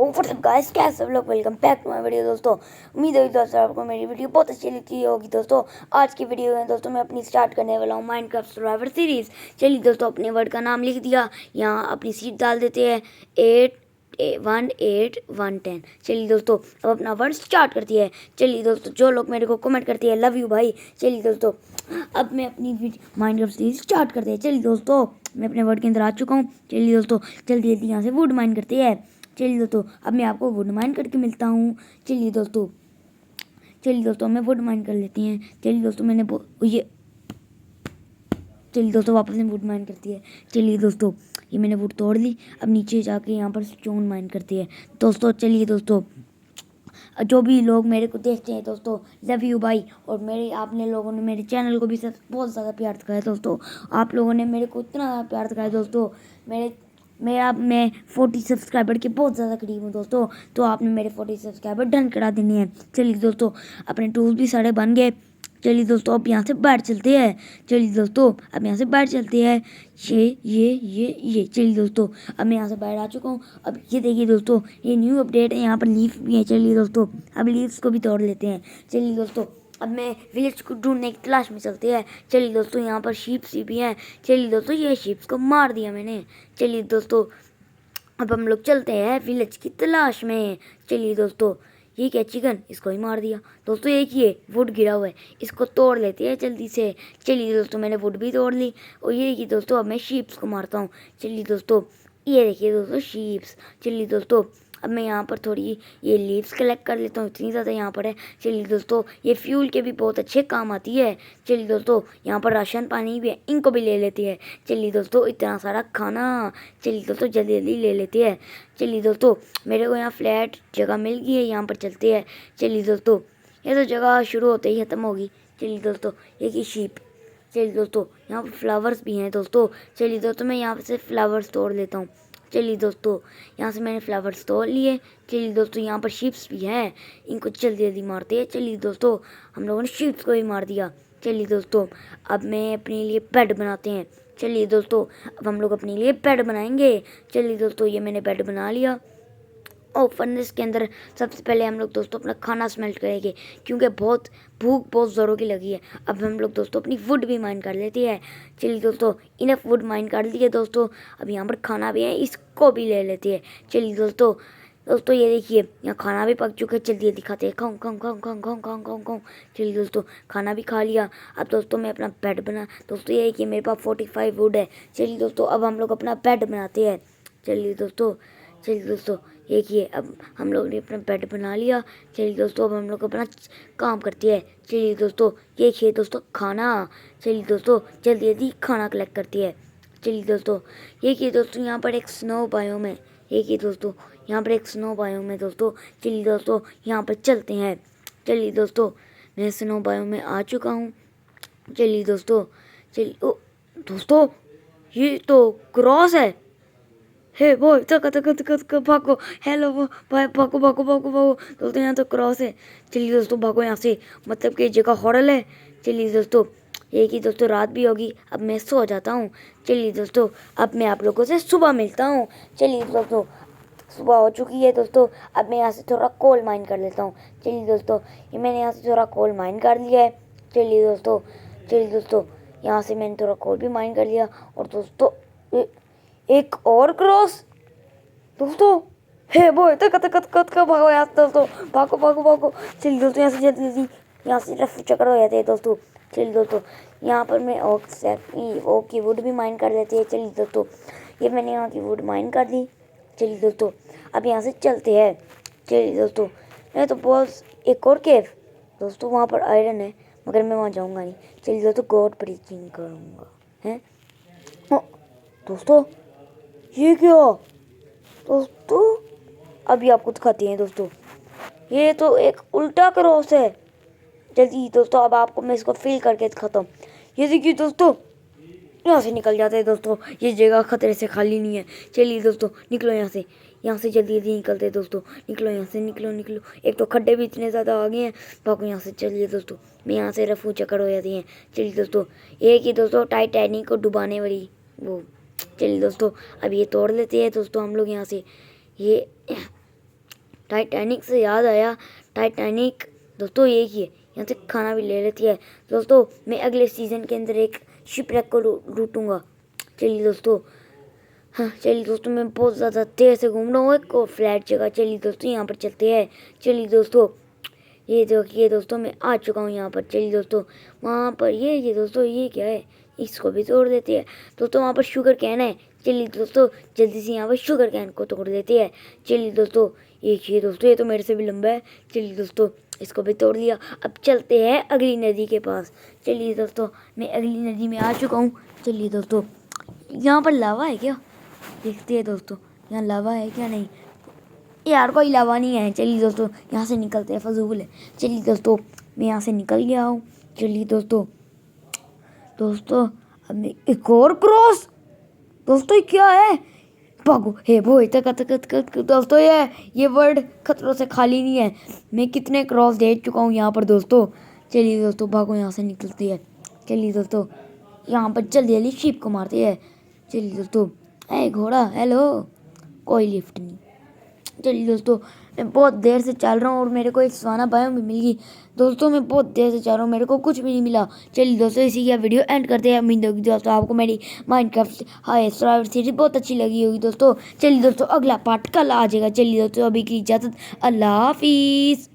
WhatsApp guys, कैसे सब लोग। Welcome back to my video दोस्तों। उम्मीद है दोस्तों आपको मेरी वीडियो बहुत अच्छी लगती होगी। दोस्तों आज की वीडियो में दोस्तों मैं अपनी स्टार्ट करने वाला हूँ माइनक्राफ्ट सर्वाइवर सीरीज़। चलिए दोस्तों अपने वर्ड का नाम लिख दिया, यहाँ अपनी सीट डाल देते हैं 8 1 8 1 10। चलिए दोस्तों अब अपना वर्ड स्टार्ट करती है। चलिए दोस्तों जो लोग मेरे को कमेंट करती है लव यू भाई। चलिए दोस्तों अब मैं अपनी माइनक्राफ्ट सीरीज स्टार्ट करते हैं। चलिए दोस्तों मैं अपने वर्ड के अंदर आ चुका हूँ। चलिए दोस्तों जल्दी जल्दी यहाँ से वुड माइन करते हैं। चलिए दोस्तों अब मैं आपको वुड माइन करके मिलता हूँ। चलिए दोस्तों हमें वुड माइन कर लेती हैं। चलिए दोस्तों चलिए दोस्तों वापस से वुड माइन करती है। चलिए दोस्तों ये मैंने वुड तोड़ ली। अब नीचे जाके यहाँ पर स्टोन माइन करती है। दोस्तों चलिए दोस्तों जो भी लोग मेरे को देखते हैं दोस्तों लव यू भाई। और आपने लोगों ने मेरे चैनल को भी बहुत ज़्यादा प्यार दिखाया दोस्तों। आप लोगों ने मेरे को इतना प्यार दिखाया दोस्तों। मैं 40 सब्सक्राइबर के बहुत ज़्यादा करीब हूँ दोस्तों। तो आपने मेरे 40 सब्सक्राइबर डन करा देने हैं। चलिए दोस्तों अपने टूल्स भी सारे बन गए। चलिए दोस्तों अब यहाँ से बैठ चलते हैं। चलिए दोस्तों अब यहाँ से बैठ चलते हैं। ये चलिए दोस्तों अब मैं यहाँ से बाहर आ चुका हूँ। अब ये देखिए दोस्तों ये न्यू अपडेट है, यहाँ पर लीफ भी है। चलिए दोस्तों अब लीव्स को भी तोड़ लेते हैं। चलिए दोस्तों अब मैं विलेज को ढूंढने की तलाश में चलते हैं। चलिए दोस्तों यहाँ पर शीप्स भी हैं। चलिए दोस्तों ये शीप्स को मार दिया मैंने। चलिए दोस्तों अब हम लोग चलते हैं विलेज की तलाश में। चलिए दोस्तों ये क्या चिकन, इसको ही मार दिया दोस्तों। एक ये वुड गिरा हुआ है, इसको तोड़ लेते हैं जल्दी से। चलिए दोस्तों मैंने वुड भी तोड़ ली। और ये कि दोस्तों अब मैं शीप्स को मारता हूँ। चलिए दोस्तों ये देखिए दोस्तों शीप्स। चलिए दोस्तों अब मैं यहाँ पर थोड़ी ये लीव्स कलेक्ट कर लेता हूँ, इतनी ज़्यादा यहाँ पर है। चलिए दोस्तों ये फ्यूल के भी बहुत अच्छे काम आती है। चलिए दोस्तों यहाँ पर राशन पानी भी है, इनको भी ले लेती है। चलिए दोस्तों इतना सारा खाना, चलिए दोस्तों जल्दी जल्दी ले लेते हैं। चलिए दोस्तों मेरे को यहाँ फ्लैट जगह मिल गई है, यहाँ पर चलते हैं। चलिए दोस्तों ये तो जगह शुरू होते ही ख़त्म होगी। चलिए दोस्तों ये की शीप। चलिए दोस्तों यहाँ पर फ्लावर्स भी हैं दोस्तों। चलिए दोस्तों मैं यहाँ से फ्लावर्स तोड़ लेता हूँ। चलिए दोस्तों यहाँ से मैंने फ्लावर्स तोड़ लिए। चलिए दोस्तों यहाँ पर शीप्स भी हैं, इनको जल्दी जल्दी मारते हैं। चलिए दोस्तों हम लोगों ने शीप्स को भी मार दिया। चलिए दोस्तों अब मैं अपने लिए बेड बनाते हैं। चलिए दोस्तों अब हम लोग अपने लिए बेड बनाएंगे। चलिए दोस्तों ये मैंने बेड बना लिया। और फर्नेस के अंदर सबसे पहले हम लोग दोस्तों अपना खाना स्मेल्ट करेंगे, क्योंकि भूख बहुत ज़ोरों की लगी है। अब हम लोग दोस्तों अपनी वुड भी माइन कर लेते हैं। चलिए दोस्तों इनफ वुड माइन कर लिए दोस्तों। अब यहाँ पर खाना भी है, इसको भी ले लेते हैं। चलिए दोस्तों ये देखिए यहाँ खाना भी पक चुका है। जल्दी दिखाते हैं। खाऊं खाऊं खाऊं खाऊं खाऊं खाऊं खाऊं खाऊं। चलिए दोस्तों खाना भी खा लिया। अब दोस्तों मैं अपना बेड बना दोस्तों ये देखिए मेरे पास 45 वुड है। चलिए दोस्तों अब हम लोग अपना बेड बनाते हैं। चलिए दोस्तों देखिए अब हम लोग ने अपना बेड बना लिया। चलिए दोस्तों अब हम लोग अपना काम करते हैं। चलिए दोस्तों ये खिए दोस्तों खाना। चलिए दोस्तों जल्दी जल्दी खाना कलेक्ट करती है। चलिए दोस्तों ये कि दोस्तों यहाँ पर एक स्नो बायोम है। ये कि दोस्तों यहाँ पर एक स्नो बायोम है दोस्तों। चलिए दोस्तों यहाँ पर चलते हैं। चलिए दोस्तों मैं स्नो बायोम में आ चुका हूँ। चलिए दोस्तों ओ दोस्तों ये तो क्रॉस है। हे बॉय तक भागो। हेलो भाई भागो भागो भागो भागो दोस्तों, यहाँ तो क्रॉस है। चलिए दोस्तों भागो यहाँ से, मतलब कि जगह हॉरल है। चलिए दोस्तों एक ही दोस्तों रात भी होगी, अब मैं सो जाता हूँ। चलिए दोस्तों अब मैं आप लोगों से सुबह मिलता हूँ। चलिए दोस्तों सुबह हो चुकी है दोस्तों। अब मैं यहाँ से थोड़ा कोल माइन कर लेता हूँ। चलिए दोस्तों ये मैंने यहाँ से थोड़ा कोल माइन कर लिया है। चलिए दोस्तों यहाँ से मैंने थोड़ा कोल भी माइन कर लिया। और दोस्तों एक और क्रॉस दोस्तों। हे बॉय तक भागो यहाँ दोस्तों, भागो भागो भागो। चलिए दोस्तों यहाँ से जल्दी जल्दी यहाँ से रफ चक्कर हो जाते हैं दोस्तों। चलिए दोस्तों यहाँ पर मैं ओक की वुड भी माइन कर लेते हैं। चलिए दोस्तों ये मैंने यहाँ की वुड माइन कर दी। चलिए दोस्तों अब यहाँ से चलते हैं। चलिए दोस्तों मैं तो बॉस एक और केव दोस्तों, वहाँ पर आयरन है मगर मैं वहाँ जाऊँगा नहीं। चलिए दोस्तों गॉड प्रीचिंग करूँगा हैं दोस्तों। ये क्या दोस्तों, अभी आपको दिखाते हैं दोस्तों। ये तो एक उल्टा क्रॉस है। जल्दी दोस्तों अब आपको मैं इसको फिल करके दिखाता हूँ। ये देखिए दोस्तों यहाँ से निकल जाते हैं दोस्तों, ये जगह खतरे से खाली नहीं है। चलिए दोस्तों निकलो यहाँ से जल्दी जल्दी निकलते हैं दोस्तों। निकलो यहाँ से, निकलो। एक तो खड्डे भी इतने ज़्यादा आ गए हैं, भागो यहाँ से। चलिए दोस्तों मैं यहाँ से रफू चक्कर हो जाती हैं। चलिए दोस्तों एक ही दोस्तों टाइटैनिक को डुबाने वाली वो। चलिए दोस्तों अब ये तोड़ लेते हैं दोस्तों हम लोग यहाँ से। ये टाइटैनिक से याद आया, टाइटैनिक दोस्तों ये ही है, यहाँ से खाना भी ले लेती है। दोस्तों मैं अगले सीज़न के अंदर एक शिपरेक को लूटूंगा। चलिए दोस्तों, हाँ चलिए दोस्तों, मैं बहुत ज़्यादा देर से घूम रहा हूँ एक और फ्लैट जगह। चलिए दोस्तों यहाँ पर चलते हैं। चलिए दोस्तों, ये देखिए दोस्तों मैं आ चुका हूँ यहाँ पर। चलिए दोस्तों, वहाँ पर ये दोस्तों ये क्या है, इसको भी तोड़ देते हैं। दोस्तों वहाँ पर शुगर कैन है। चलिए दोस्तों जल्दी से यहाँ पर शुगर कैन को तोड़ देते हैं। चलिए दोस्तों, ये दोस्तों ये तो मेरे से भी लंबा है। चलिए दोस्तों इसको भी तोड़ दिया। अब चलते हैं अगली नदी के पास। चलिए दोस्तों मैं अगली नदी में आ चुका हूँ। चलिए दोस्तों, यहाँ पर लावा है क्या, देखते हैं दोस्तों यहाँ लावा है क्या। नहीं यार, कोई लावा नहीं है। चलिए दोस्तों यहाँ से निकलते हैं, फजूल है। चलिए दोस्तों मैं यहाँ से निकल गया हूँ। चलिए दोस्तों अब मैं एक और क्रॉस, दोस्तों ये क्या है, भागो हे वो तक दोस्तों ये वर्ड खतरों से खाली नहीं है। मैं कितने क्रॉस देख चुका हूँ यहाँ पर दोस्तों। चलिए दोस्तों भागो, यहाँ से निकलती है। चलिए दोस्तों यहाँ पर जल्दी जल्दी शीप को मारते हैं। चलिए दोस्तों, ए घोड़ा हेलो, कोई लिफ्ट नहीं। चलिए दोस्तों मैं बहुत देर से चल रहा हूँ और मेरे को एक सुहाना बायोम भी मिल गई। दोस्तों मैं बहुत देर से चल रहा हूँ, मेरे को कुछ भी नहीं मिला। चलिए दोस्तों इसी का वीडियो एंड करते हैं। उम्मीद होगी दोस्तों आपको मेरी माइनक्राफ्ट हाई सर्वाइवल सीरीज बहुत अच्छी लगी होगी दोस्तों। चलिए दोस्तों अगला पार्ट कल आ जाएगा। चलिए दोस्तों अभी की इजाज़त, अल्लाह हाफिज़।